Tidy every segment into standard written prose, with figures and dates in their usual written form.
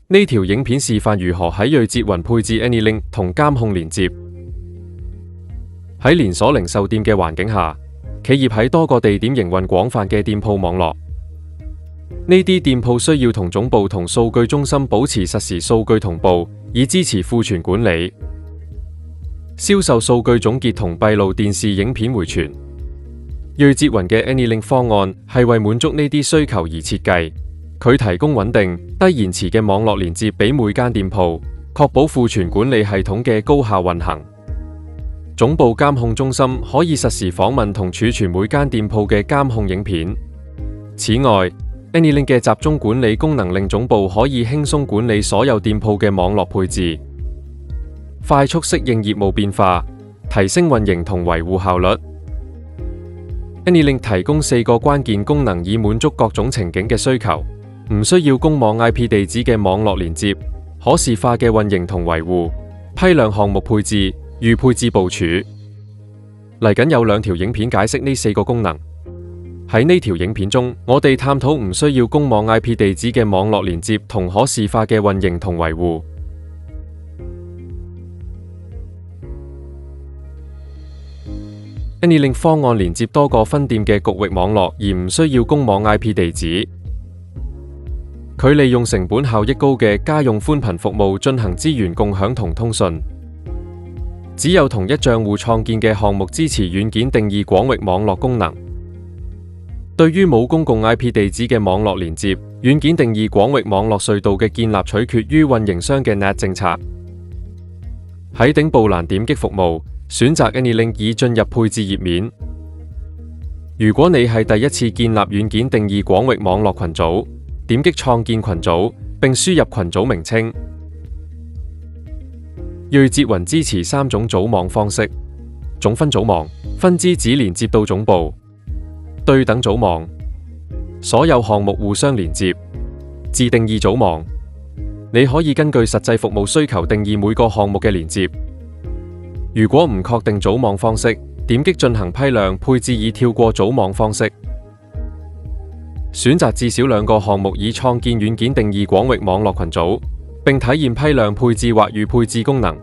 呢條影片示範如何喺銳捷雲配置 AnyLink 同監控連接。喺連鎖零售店嘅環境下，企業喺多個地點營運廣泛嘅店鋪網絡。呢啲店鋪需要同總部同數據中心保持實時數據同步，以支持庫存管理、銷售數據總結同閉路電視影片回傳。銳捷雲嘅 AnyLink 方案係為滿足呢啲需求而設計。佢提供穩定、低延遲嘅網絡連接俾每間店鋪，確保庫存管理系統嘅高效運行。總部監控中心可以實時訪問同儲存每間店鋪嘅監控影片。此外，AnyLink 嘅集中管理功能令總部可以輕鬆管理所有店鋪嘅網絡配置，快速適應業務變化，提升運營同維護效率。AnyLink 提供4個關鍵功能，以滿足各種情景嘅需求。唔需要公網 IP 地址嘅網絡連接，可視化嘅運營同維護，批量項目配置、預配置部署。嚟緊有2條影片解釋呢4個功能。喺呢條影片中，我哋探討唔需要公網 IP 地址嘅網絡連接同可視化嘅運營同維護。AnyLink 方案連接多個分店嘅局域網絡，而唔需要公網 IP 地址。佢利用成本效益高嘅家用寬頻服務進行資源共享同通訊。只有同一賬戶創建嘅項目支持軟件定義廣域網絡功能。對於冇公共 IP 地址嘅網絡連接，軟件定義廣域網絡隧道嘅建立取決於運營商嘅 NAT 政策。喺頂部欄點擊服務，選擇 AnyLink 以進入配置頁面。如果你係第一次建立軟件定義廣域網絡群組，點擊創建群組，並輸入群組名稱。銳捷雲支持3種組網方式：總分組網、分支只連接到總部；對等組網，所有項目互相連接；自定義組網，你可以根據實際服務需求定義每個項目嘅連接。如果唔確定組網方式，點擊進行批量配置以跳過組網方式。選擇至少2個項目以創建軟件定義廣域網絡群組，並體驗批量配置或預配置功能。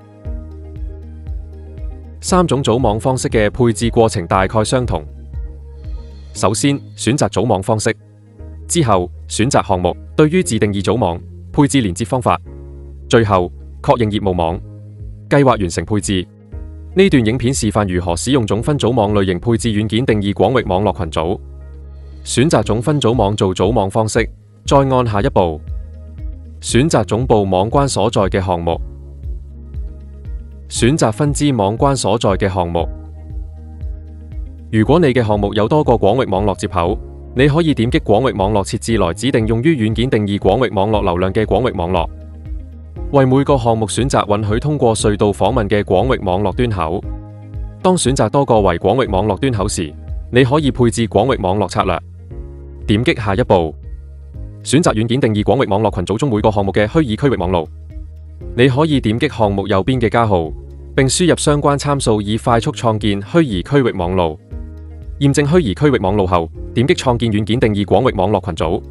3種組網方式嘅配置過程大概相同。首先選擇組網方式，之後選擇項目，對於自定義組網配置連接方法，最後確認業務網，計劃完成配置。呢段影片示範如何使用總分組網類型配置軟件定義廣域網絡群組。選擇總分組網做組網方式，再按下一步，選擇總部網關所在嘅項目，選擇分支網關所在嘅項目。如果你嘅項目有多個廣域網絡接口，你可以點擊廣域網絡設置來指定用於軟件定義廣域網絡流量嘅廣域網絡，為每個項目選擇允許通過隧道訪問嘅廣域網絡端口。當選擇多個為廣域網絡端口時，你可以配置廣域網絡策略。點擊下一步，選擇軟件定義廣域網絡群組中每個項目嘅虛擬區域網路。你可以點擊項目右邊嘅加號，並輸入相關參數以快速創建虛擬區域網路。驗證虛擬區域網路後，點擊創建軟件定義廣域網絡群組。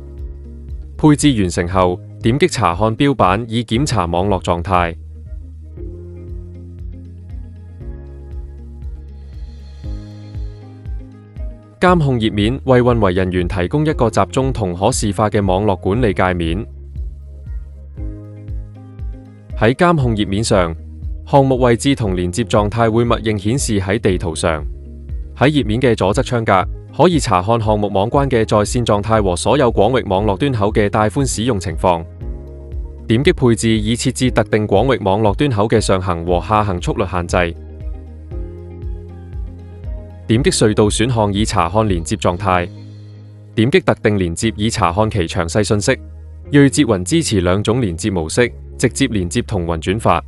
配置完成後，點擊查看標板以檢查網絡狀態。監控頁面為運維人員提供一個集中同可視化嘅網絡管理界面。喺監控頁面上，項目位置同連接狀態會默認顯示喺地圖上。喺頁面嘅左側窗格，可以查看項目網關嘅在線狀態和所有廣域網絡端口嘅帶寬使用情況。點擊配置以設置特定廣域網絡端口嘅上行和下行速率限制。點擊隧道選項以查看連接狀態。點擊特定連接以查看其詳細信息。銳捷雲支持2種連接模式：直接連接同雲轉發。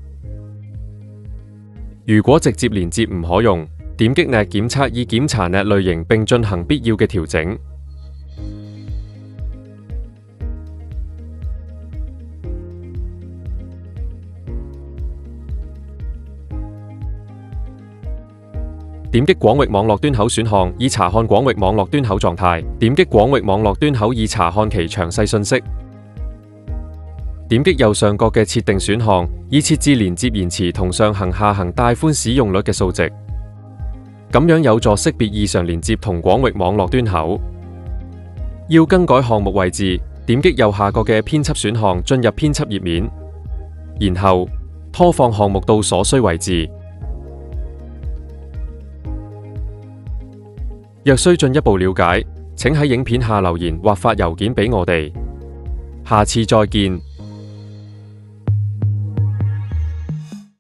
如果直接連接唔可用，點擊 NAT 檢測以檢查 NAT 類型並進行必要嘅調整。點擊廣域網絡端口選項以查看廣域網絡端口狀態。點擊廣域網絡端口以查看其詳細信息。點擊右上角嘅設定選項，以設置連接延遲同上行下行帶寬使用率嘅數值，咁樣有助識別異常連接同廣域網絡端口。要更改項目位置，點擊右下角嘅編輯選項進入編輯頁面，然後拖放項目到所需位置。若需進一步了解，請喺影片下留言或發郵件俾我哋。下次再見。